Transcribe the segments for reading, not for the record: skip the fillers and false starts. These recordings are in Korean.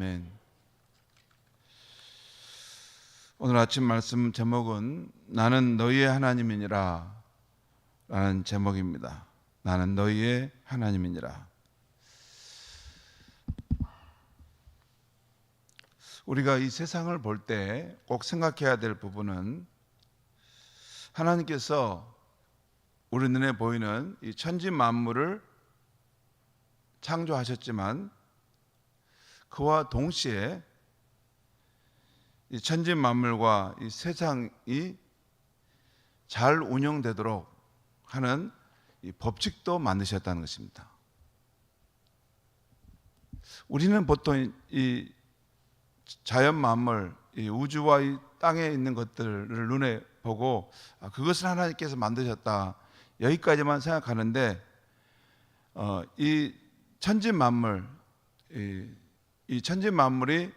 아멘. 오늘 아침 말씀 제목은 나는 너희의 하나님이니라 라는 제목입니다. 나는 너희의 하나님이니라. 우리가 이 세상을 볼 때 꼭 생각해야 될 부분은 하나님께서 우리 눈에 보이는 이 천지 만물을 창조하셨지만 그와 동시에 이 천지 만물과 이 세상이 잘 운영되도록 하는 이 법칙도 만드셨다는 것입니다. 우리는 보통 이 자연 만물, 이 우주와 이 땅에 있는 것들을 눈에 보고 그것을 하나님께서 만드셨다 여기까지만 생각하는데 이 천지 만물, 이 천지 만물이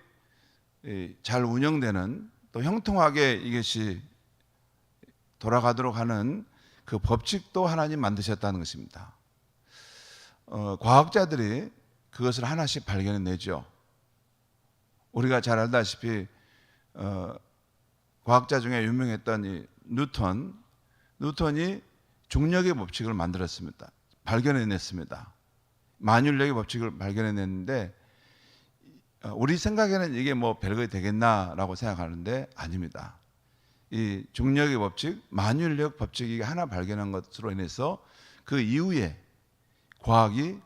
잘 운영되는 또 형통하게 이것이 돌아가도록 하는 그 법칙도 하나님 만드셨다는 것입니다. 과학자들이 그것을 하나씩 발견해내죠. 우리가 잘 알다시피 과학자 중에 유명했던 이 뉴턴이 중력의 법칙을 만들었습니다. 발견해냈습니다. 만율력의 법칙을 발견해냈는데 우리 생각에는 이게 뭐 별거 되겠나라고 생각하는데 아닙니다. 이 중력의 법칙, 만율력 법칙이 하나 발견한 것으로 인해서 그 이후에 과학이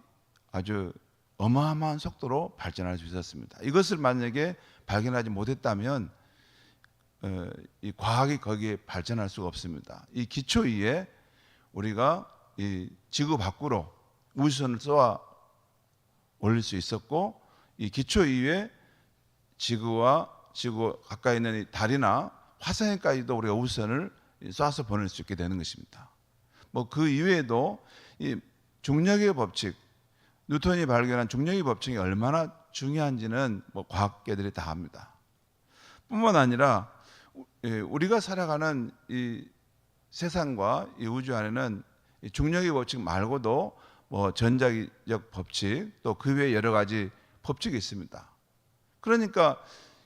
아주 어마어마한 속도로 발전할 수 있었습니다. 이것을 만약에 발견하지 못했다면 이 과학이 거기에 발전할 수가 없습니다. 이 기초 위에 우리가 이 지구 밖으로 우주선을 쏘아 올릴 수 있었고 이 기초 위에 지구와 지구 가까이 있는 이 달이나 화성에까지도 우리가 우주선을 쏴서 보낼 수 있게 되는 것입니다. 뭐 그 이외에도 이 중력의 법칙, 뉴턴이 발견한 중력의 법칙이 얼마나 중요한지는 뭐 과학계들이 다 압니다. 뿐만 아니라 우리가 살아가는 이 세상과 이 우주 안에는 이 중력의 법칙 말고도 뭐 전자기력 법칙 또 그 외에 여러 가지 법칙이 있습니다. 그러니까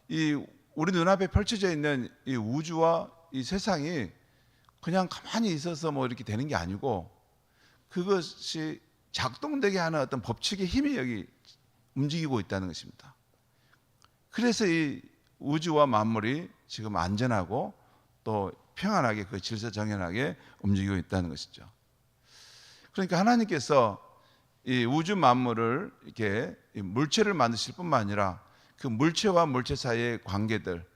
이 우리 눈앞에 펼쳐져 있는 이 우주와 이 세상이 그냥 가만히 있어서 뭐 이렇게 되는 게 아니고 그것이 작동되게 하는 어떤 법칙의 힘이 여기 움직이고 있다는 것입니다. 그래서 이 우주와 만물이 지금 안전하고 또 평안하게 그 질서정연하게 움직이고 있다는 것이죠. 그러니까 하나님께서 이 우주 만물을 이렇게 물체를 만드실 뿐만 아니라 그 물체와 물체 사이의 관계들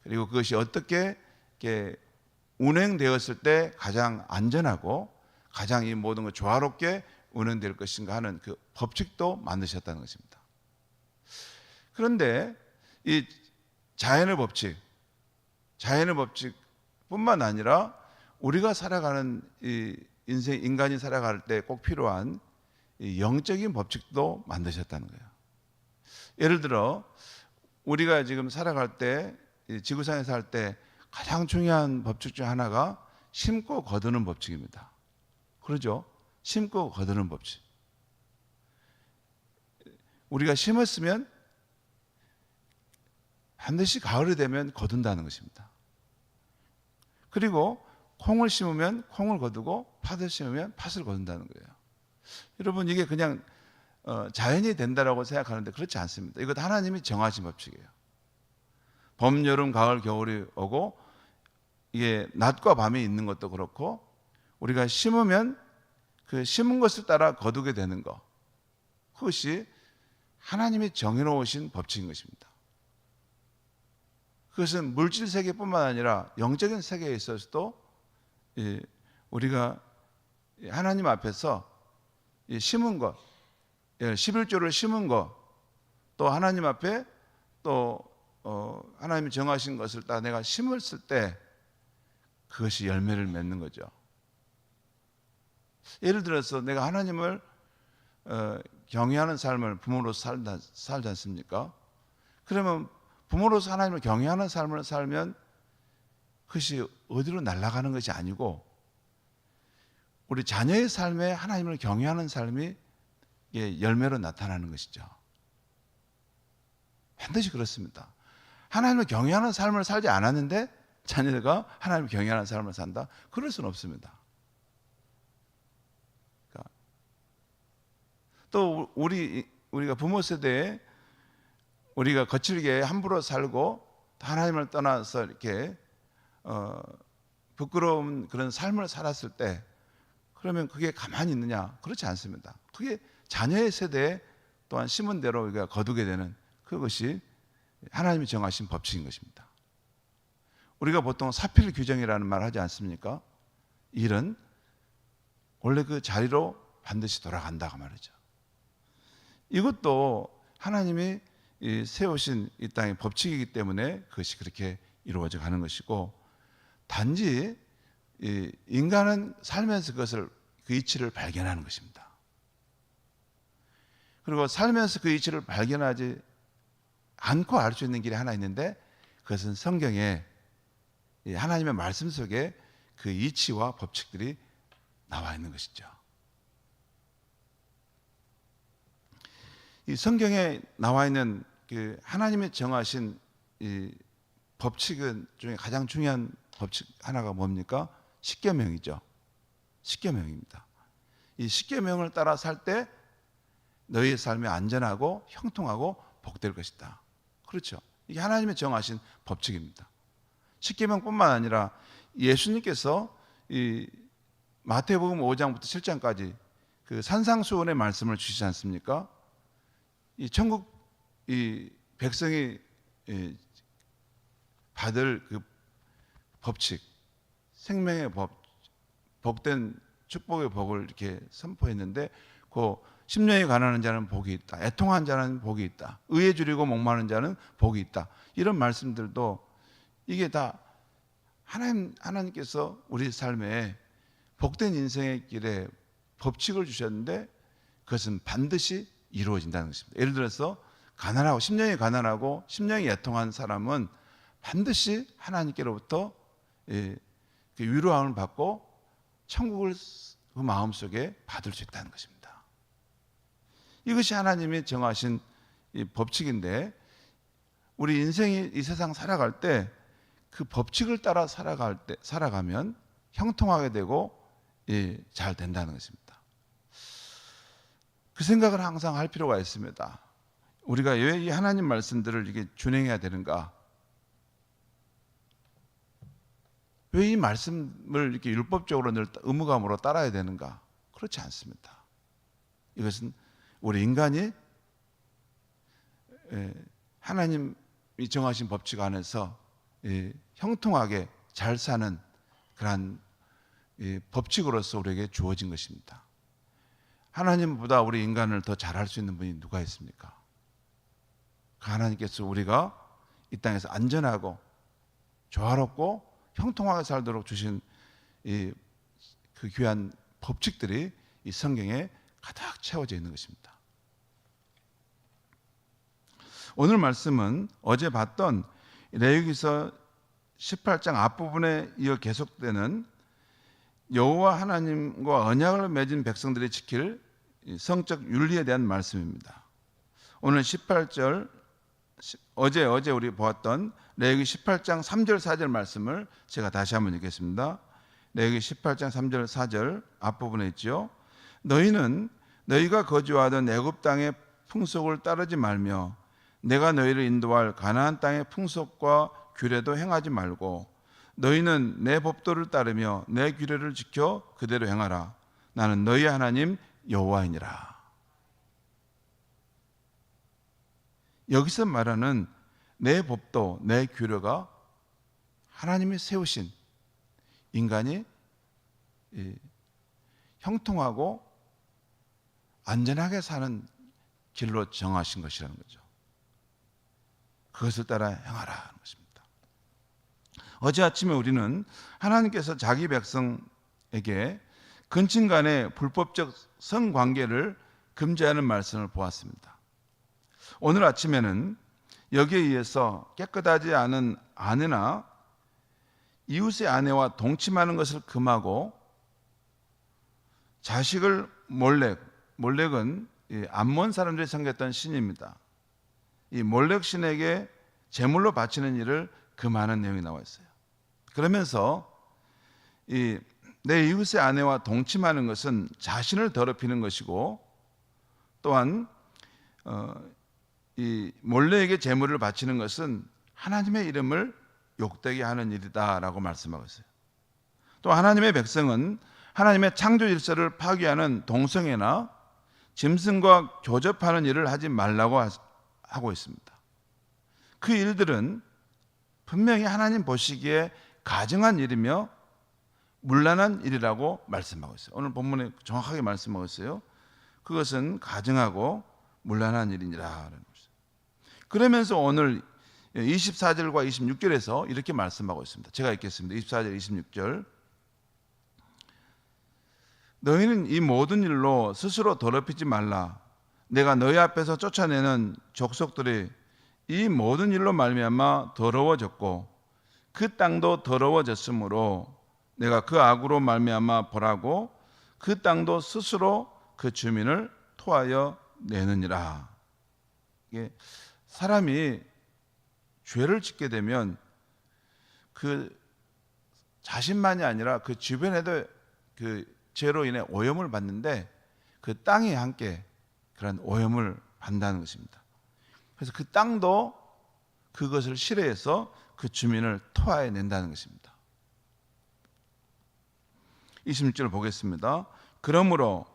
그리고 그것이 어떻게 이렇게 운행되었을 때 가장 안전하고 가장 이 모든 것 조화롭게 운행될 것인가 하는 그 법칙도 만드셨다는 것입니다. 그런데 이 자연의 법칙뿐만 아니라 우리가 살아가는 이 인간이 살아갈 때 꼭 필요한 이 영적인 법칙도 만드셨다는 거예요. 예를 들어 우리가 지금 살아갈 때 지구상에 살 때 가장 중요한 법칙 중 하나가 심고 거두는 법칙입니다. 그러죠? 심고 거두는 법칙. 우리가 심었으면 반드시 가을이 되면 거둔다는 것입니다. 그리고 콩을 심으면 콩을 거두고 팥을 심으면 팥을 거둔다는 거예요. 여러분 이게 그냥 자연이 된다라고 생각하는데 그렇지 않습니다. 이것 하나님이 정하신 법칙이에요. 봄, 여름, 가을, 겨울이 오고 이게 낮과 밤이 있는 것도 그렇고 우리가 심으면 그 심은 것을 따라 거두게 되는 것 그것이 하나님이 정해놓으신 법칙인 것입니다. 그것은 물질 세계뿐만 아니라 영적인 세계에 있어서도 우리가 하나님 앞에서 심은 것 11조를 심은 것 또 하나님 앞에 또 하나님이 정하신 것을 따라 내가 심었을 때 그것이 열매를 맺는 거죠. 예를 들어서 내가 하나님을 경외하는 삶을 부모로서 살지 않습니까? 그러면 부모로서 하나님을 경외하는 삶을 살면 그것이 어디로 날아가는 것이 아니고 우리 자녀의 삶에 하나님을 경외하는 삶이 열매로 나타나는 것이죠. 반드시 그렇습니다. 하나님을 경외하는 삶을 살지 않았는데 자녀가 하나님을 경외하는 삶을 산다? 그럴 수는 없습니다. 그러니까 또 우리가 부모 세대에 우리가 거칠게 함부로 살고 하나님을 떠나서 이렇게 부끄러운 그런 삶을 살았을 때 그러면 그게 가만히 있느냐? 그렇지 않습니다. 그게 자녀의 세대에 또한 심은 대로 우리가 거두게 되는 그것이 하나님이 정하신 법칙인 것입니다. 우리가 보통 사필 규정이라는 말을 하지 않습니까? 일은 원래 그 자리로 반드시 돌아간다고 말이죠. 이것도 하나님이 세우신 이 땅의 법칙이기 때문에 그것이 그렇게 이루어져 가는 것이고, 단지 인간은 살면서 그 이치를 발견하는 것입니다. 그리고 살면서 그 이치를 발견하지 않고 알 수 있는 길이 하나 있는데, 그것은 성경에 하나님의 말씀 속에 그 이치와 법칙들이 나와 있는 것이죠. 이 성경에 나와 있는 그 하나님이 정하신 이 법칙 중에 가장 중요한 법칙 하나가 뭡니까? 십계명이죠. 십계명입니다. 이 십계명을 따라 살 때 너희의 삶이 안전하고 형통하고 복될 것이다. 그렇죠. 이게 하나님이 정하신 법칙입니다. 십계명뿐만 아니라 예수님께서 이 마태복음 5장부터 7장까지 그 산상수훈의 말씀을 주시지 않습니까? 이 천국 이 백성이 받을 그 법칙, 생명의 법, 복된 축복의 복을 이렇게 선포했는데, 그 심령이 가난한 자는 복이 있다, 애통한 자는 복이 있다, 의에 줄이고 목마른 자는 복이 있다, 이런 말씀들도 이게 다 하나님께서 우리 삶에 복된 인생의 길에 법칙을 주셨는데 그것은 반드시 이루어진다는 것입니다. 예를 들어서 가난하고 심령이 가난하고 심령이 애통한 사람은 반드시 하나님께로부터 위로함을 받고 천국을 그 마음속에 받을 수 있다는 것입니다. 이것이 하나님이 정하신 이 법칙인데, 우리 인생이 이 세상 살아갈 때 그 법칙을 따라 살아가면 형통하게 되고 잘 된다는 것입니다. 그 생각을 항상 할 필요가 있습니다. 우리가 왜 이 하나님 말씀들을 이게 준행해야 되는가? 왜 이 말씀을 이렇게 율법적으로 늘 의무감으로 따라야 되는가? 그렇지 않습니다. 이것은 우리 인간이 하나님이 정하신 법칙 안에서 형통하게 잘 사는 그러한 법칙으로서 우리에게 주어진 것입니다. 하나님보다 우리 인간을 더 잘할 수 있는 분이 누가 있습니까? 하나님께서 우리가 이 땅에서 안전하고 조화롭고 형통하게 살도록 주신 그 귀한 법칙들이 이 성경에 가득 채워져 있는 것입니다. 오늘 말씀은 어제 봤던 레위기서 18장 앞부분에 이어 계속되는 여호와 하나님과 언약을 맺은 백성들이 지킬 성적 윤리에 대한 말씀입니다. 오늘 18절 어제 우리 보았던 레위기 18장 3절 4절 말씀을 제가 다시 한번 읽겠습니다. 레위기 18장 3절 4절 앞부분에 있죠. 너희는 너희가 거주하던 애굽 땅의 풍속을 따르지 말며 내가 너희를 인도할 가나안 땅의 풍속과 규례도 행하지 말고 너희는 내 법도를 따르며 내 규례를 지켜 그대로 행하라. 나는 너희 하나님 여호와이니라. 여기서 말하는 내 법도, 내 규례가 하나님이 세우신 인간이 형통하고 안전하게 사는 길로 정하신 것이라는 거죠. 그것을 따라 행하라 하는 것입니다. 어제 아침에 우리는 하나님께서 자기 백성에게 근친 간의 불법적 성관계를 금지하는 말씀을 보았습니다. 오늘 아침에는 여기에 의해서 깨끗하지 않은 아내나 이웃의 아내와 동침하는 것을 금하고 자식을 몰렉은 암몬 사람들이 섬겼던 신입니다. 이 몰렉 신에게 제물로 바치는 일을 금하는 내용이 나와 있어요. 그러면서 이 내 이웃의 아내와 동침하는 것은 자신을 더럽히는 것이고, 또한 이 몰레에게 제물을 바치는 것은 하나님의 이름을 욕되게 하는 일이다라고 말씀하고 있어요. 또 하나님의 백성은 하나님의 창조 질서를 파괴하는 동성애나 짐승과 교접하는 일을 하지 말라고 하고 있습니다. 그 일들은 분명히 하나님 보시기에 가증한 일이며 문란한 일이라고 말씀하고 있어요. 오늘 본문에 정확하게 말씀하고 있어요. 그것은 가증하고 문란한 일이니라는 것이죠. 그러면서 오늘 24절과 26절에서 이렇게 말씀하고 있습니다. 제가 읽겠습니다. 24절 26절. 너희는 이 모든 일로 스스로 더럽히지 말라. 내가 너희 앞에서 쫓아내는 족속들이 이 모든 일로 말미암아 더러워졌고 그 땅도 더러워졌으므로 내가 그 악으로 말미암아 벌하고 그 땅도 스스로 그 주민을 토하여 내느니라. 이게 사람이 죄를 짓게 되면 그 자신만이 아니라 그 주변에도 그 죄로 인해 오염을 받는데 그 땅이 함께 그런 오염을 받는다는 것입니다. 그래서 그 땅도 그것을 싫어해서 그 주민을 토하여 낸다는 것입니다. 26절 보겠습니다. 그러므로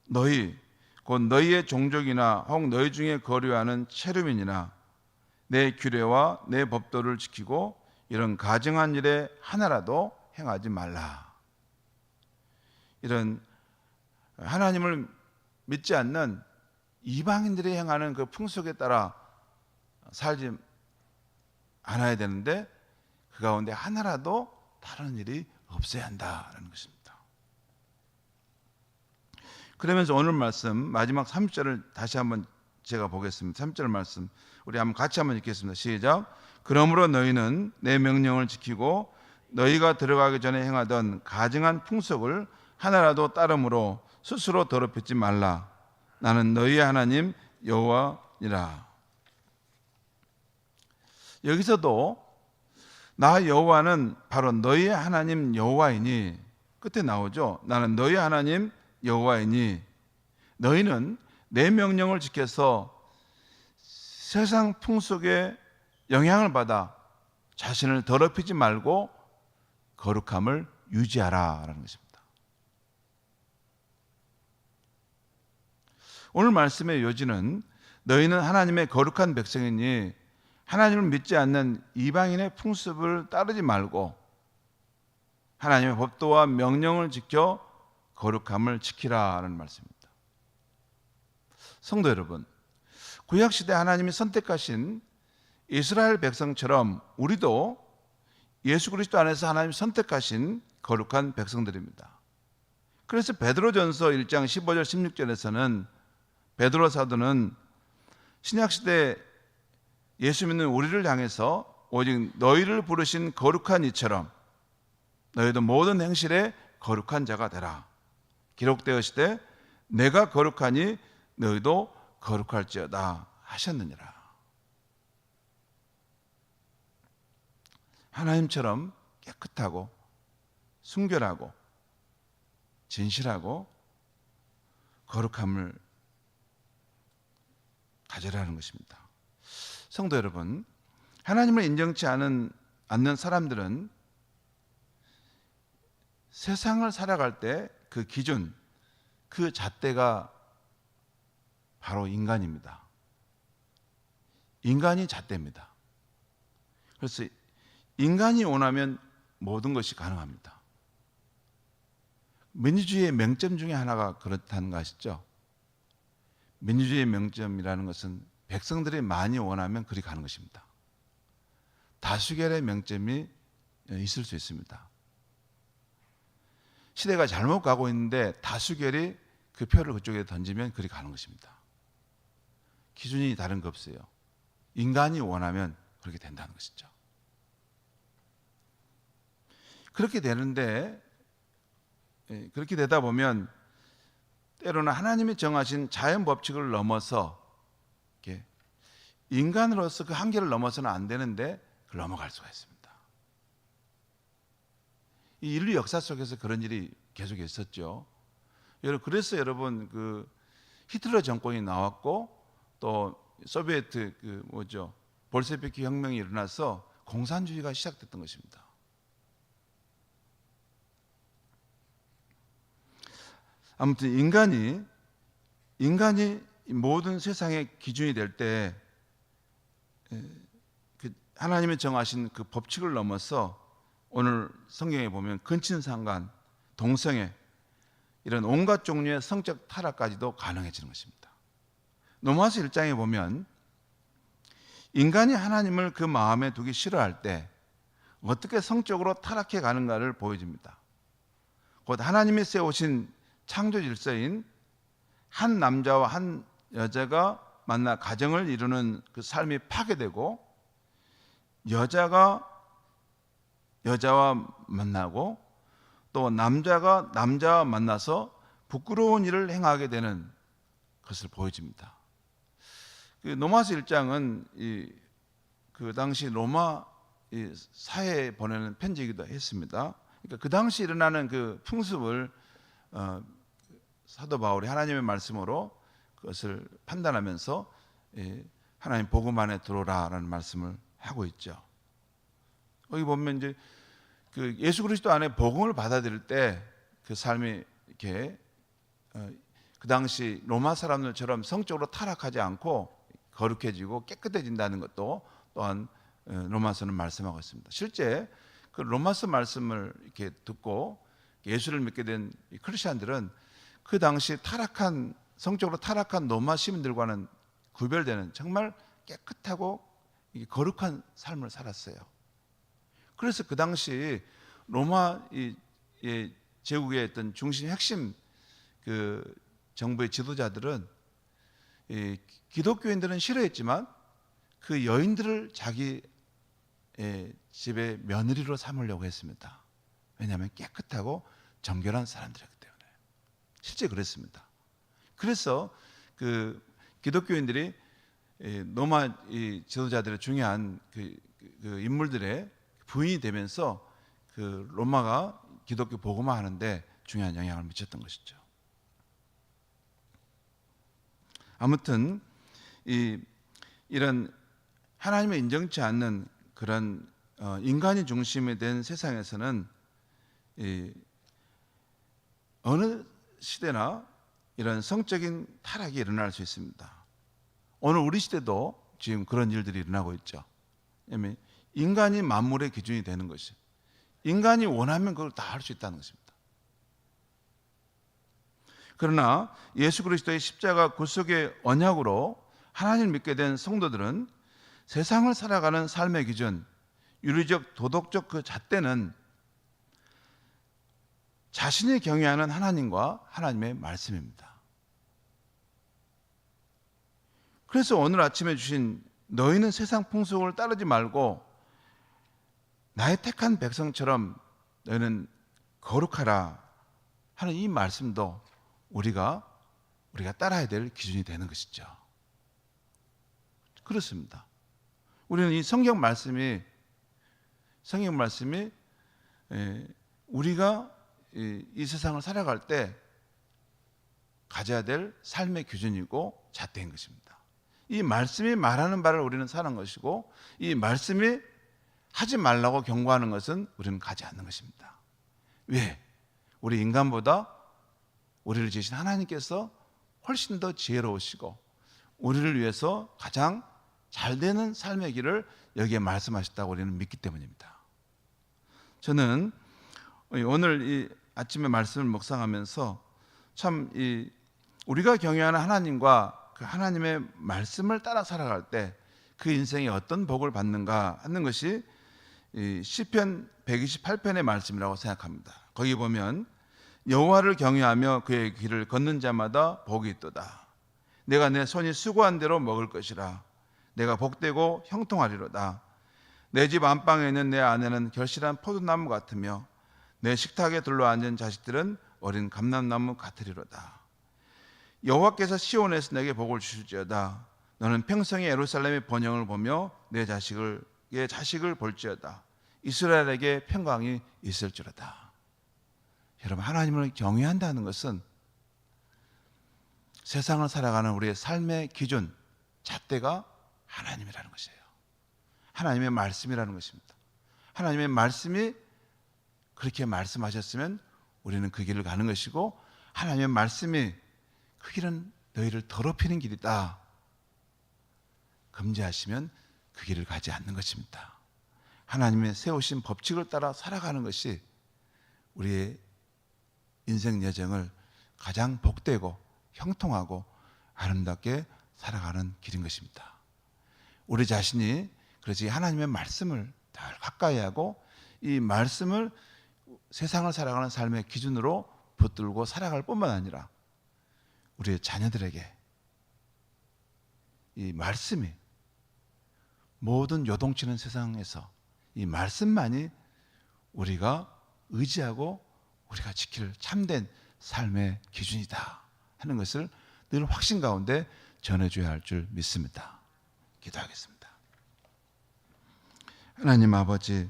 너희 곧 너희의 종족이나 혹 너희 중에 거류하는 체류민이나 내 규례와 내 법도를 지키고 이런 가증한 일에 하나라도 행하지 말라. 이런 하나님을 믿지 않는 이방인들이 행하는 그 풍속에 따라 살지 않아야 되는데 그 가운데 하나라도 다른 일이 없어야 한다는 것입니다. 그러면서 오늘 말씀 마지막 3절을 다시 한번 제가 보겠습니다. 3절 말씀 우리 한번 같이 한번 읽겠습니다. 시작. 그러므로 너희는 내 명령을 지키고 너희가 들어가기 전에 행하던 가증한 풍속을 하나라도 따름으로 스스로 더럽히지 말라. 나는 너희의 하나님 여호와니라. 여기서도 나 여호와는 바로 너희의 하나님 여호와이니, 끝에 나오죠. 나는 너희의 하나님 여호와이니 너희는 내 명령을 지켜서 세상 풍속에 영향을 받아 자신을 더럽히지 말고 거룩함을 유지하라라는 것입니다. 오늘 말씀의 요지는 너희는 하나님의 거룩한 백성이니 하나님을 믿지 않는 이방인의 풍습을 따르지 말고 하나님의 법도와 명령을 지켜 거룩함을 지키라는 말씀입니다. 성도 여러분, 구약시대 하나님이 선택하신 이스라엘 백성처럼 우리도 예수 그리스도 안에서 하나님 선택하신 거룩한 백성들입니다. 그래서 베드로전서 1장 15절 16절에서는 베드로 사도는 신약시대 예수 믿는 우리를 향해서 오직 너희를 부르신 거룩한 이처럼 너희도 모든 행실에 거룩한 자가 되라. 기록되었으되 내가 거룩하니 너희도 거룩할지어다 하셨느니라. 하나님처럼 깨끗하고 순결하고 진실하고 거룩함을 가져라는 것입니다. 성도 여러분, 하나님을 인정치 않는 사람들은 세상을 살아갈 때 그 기준, 그 잣대가 바로 인간입니다. 인간이 잣대입니다. 그래서 인간이 원하면 모든 것이 가능합니다. 민주주의의 명점 중에 하나가 그렇다는 거 아시죠? 민주주의의 명점이라는 것은 백성들이 많이 원하면 그리 가는 것입니다. 다수결의 명점이 있을 수 있습니다. 시대가 잘못 가고 있는데 다수결이 그 표를 그쪽에 던지면 그리 가는 것입니다. 기준이 다른 거 없어요. 인간이 원하면 그렇게 된다는 것이죠. 그렇게 되는데, 그렇게 되다 보면 때로는 하나님이 정하신 자연 법칙을 넘어서 이렇게 인간으로서 그 한계를 넘어서는 안 되는데 그걸 넘어갈 수가 있습니다. 이 인류 역사 속에서 그런 일이 계속 있었죠. 그래서 여러분 그 히틀러 정권이 나왔고 또 소비에트 볼셰비키 혁명이 일어나서 공산주의가 시작됐던 것입니다. 아무튼 인간이 모든 세상의 기준이 될 때 하나님이 정하신 그 법칙을 넘어서 오늘 성경에 보면 근친상간, 동성애 이런 온갖 종류의 성적 타락까지도 가능해지는 것입니다. 로마서 1장에 보면 인간이 하나님을 그 마음에 두기 싫어할 때 어떻게 성적으로 타락해 가는가를 보여줍니다. 곧 하나님이 세우신 창조 질서인 한 남자와 한 여자가 만나 가정을 이루는 그 삶이 파괴되고, 여자가 여자와 만나고 또 남자가 남자와 만나서 부끄러운 일을 행하게 되는 것을 보여줍니다. 로마서 1장은 그 당시 로마 사회에 보내는 편지이기도 했습니다. 그러니까 그 당시 일어나는 그 풍습을 사도 바울이 하나님의 말씀으로 그것을 판단하면서 하나님 복음 안에 들어오라라는 말씀을 하고 있죠. 거기 보면 이제 그 예수 그리스도 안에 복음을 받아들일 때 그 삶이 이렇게 그 당시 로마 사람들처럼 성적으로 타락하지 않고 거룩해지고 깨끗해진다는 것도 또한 로마서는 말씀하고 있습니다. 실제 그 로마서 말씀을 이렇게 듣고 예수를 믿게 된 크리스천들은 그 당시 성적으로 타락한 로마 시민들과는 구별되는 정말 깨끗하고 거룩한 삶을 살았어요. 그래서 그 당시 로마 제국의 어떤 중심 핵심 그 정부의 지도자들은 기독교인들은 싫어했지만 그 여인들을 자기 집의 며느리로 삼으려고 했습니다. 왜냐하면 깨끗하고 정결한 사람들이었기 때문에. 실제 그랬습니다. 그래서 그 기독교인들이 로마 지도자들의 중요한 그 인물들의 부인이 되면서 그 로마가 기독교 복음화하는데 중요한 영향을 미쳤던 것이죠. 아무튼 이런 하나님의 인정치 않는 그런 인간이 중심이 된 세상에서는 어느 시대나 이런 성적인 타락이 일어날 수 있습니다. 오늘 우리 시대도 지금 그런 일들이 일어나고 있죠. 왜냐하면 인간이 만물의 기준이 되는 것이, 인간이 원하면 그걸 다 할 수 있다는 것입니다. 그러나 예수 그리스도의 십자가 구속의 언약으로 하나님을 믿게 된 성도들은 세상을 살아가는 삶의 기준, 윤리적 도덕적 그 잣대는 자신이 경외하는 하나님과 하나님의 말씀입니다. 그래서 오늘 아침에 주신 너희는 세상 풍속을 따르지 말고 나의 택한 백성처럼 너희는 거룩하라 하는 이 말씀도 우리가 따라야 될 기준이 되는 것이죠. 그렇습니다. 우리는 이 성경 말씀이 우리가 이 세상을 살아갈 때 가져야 될 삶의 기준이고 잣대인 것입니다. 이 말씀이 말하는 바를 우리는 사는 것이고, 이 말씀이 하지 말라고 경고하는 것은 우리는 가지 않는 것입니다. 왜? 우리 인간보다 우리를 지으신 하나님께서 훨씬 더 지혜로우시고 우리를 위해서 가장 잘 되는 삶의 길을 여기에 말씀하셨다고 우리는 믿기 때문입니다. 저는 오늘 이 아침에 말씀을 묵상하면서 참 우리가 경외하는 하나님과 그 하나님의 말씀을 따라 살아갈 때 그 인생이 어떤 복을 받는가 하는 것이 시편 128편의 말씀이라고 생각합니다. 거기 보면 여호와를 경외하며 그의 길을 걷는 자마다 복이 있도다. 내가 내 손이 수고한 대로 먹을 것이라. 내가 복되고 형통하리로다. 내 집 안방에 있는 내 아내는 결실한 포도나무 같으며 내 식탁에 둘러앉은 자식들은 어린 감람나무 같으리로다. 여호와께서 시온에서 내게 복을 주실지어다. 너는 평생에 예루살렘의 번영을 보며 내 자식을 볼지어다. 이스라엘에게 평강이 있을지로다. 여러분, 하나님을 경외한다는 것은 세상을 살아가는 우리의 삶의 기준, 잣대가 하나님이라는 것이에요. 하나님의 말씀이라는 것입니다. 하나님의 말씀이 그렇게 말씀하셨으면 우리는 그 길을 가는 것이고, 하나님의 말씀이 그 길은 너희를 더럽히는 길이다 금지하시면 그 길을 가지 않는 것입니다. 하나님의 세우신 법칙을 따라 살아가는 것이 우리의 인생 여정을 가장 복되고 형통하고 아름답게 살아가는 길인 것입니다. 우리 자신이 그렇지 하나님의 말씀을 잘 가까이 하고 이 말씀을 세상을 살아가는 삶의 기준으로 붙들고 살아갈 뿐만 아니라 우리의 자녀들에게 이 말씀이 모든 요동치는 세상에서 이 말씀만이 우리가 의지하고 우리가 지킬 참된 삶의 기준이다 하는 것을 늘 확신 가운데 전해줘야 할 줄 믿습니다. 기도하겠습니다. 하나님 아버지,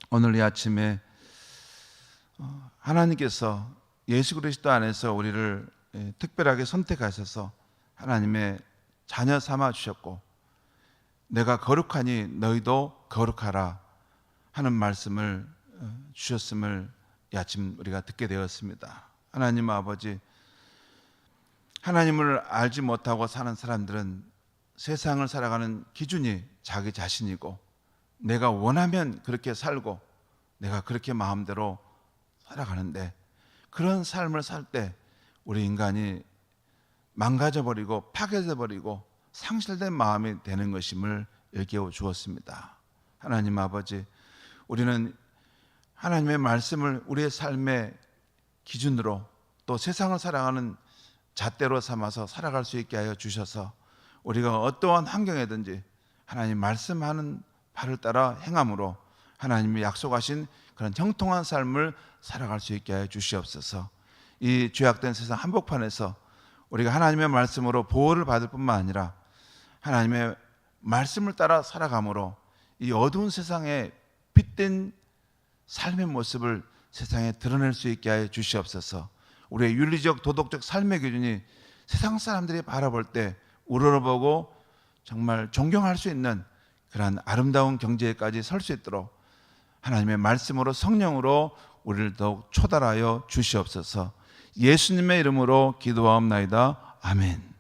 오늘 이 아침에 하나님께서 예수 그리스도 안에서 우리를 특별하게 선택하셔서 하나님의 자녀 삼아 주셨고, 내가 거룩하니 너희도 거룩하라 하는 말씀을 주셨음을 이 아침 우리가 듣게 되었습니다. 하나님 아버지, 하나님을 알지 못하고 사는 사람들은 세상을 살아가는 기준이 자기 자신이고, 내가 원하면 그렇게 살고 내가 그렇게 마음대로 살아가는데, 그런 삶을 살 때 우리 인간이 망가져버리고 파괴돼버리고 상실된 마음이 되는 것임을 일깨워 주었습니다. 하나님 아버지, 우리는 하나님의 말씀을 우리의 삶의 기준으로 또 세상을 살아가는 잣대로 삼아서 살아갈 수 있게 하여 주셔서 우리가 어떠한 환경이든지 하나님 말씀하는 바를 따라 행함으로 하나님이 약속하신 그런 형통한 삶을 살아갈 수 있게 하여 주시옵소서. 이 죄악된 세상 한복판에서 우리가 하나님의 말씀으로 보호를 받을 뿐만 아니라 하나님의 말씀을 따라 살아감으로 이 어두운 세상에 빛된 삶의 모습을 세상에 드러낼 수 있게 하여 주시옵소서. 우리의 윤리적 도덕적 삶의 기준이 세상 사람들이 바라볼 때 우러러보고 정말 존경할 수 있는 그러한 아름다운 경지에까지 설 수 있도록 하나님의 말씀으로 성령으로 우리를 더욱 초달하여 주시옵소서. 예수님의 이름으로 기도하옵나이다. 아멘.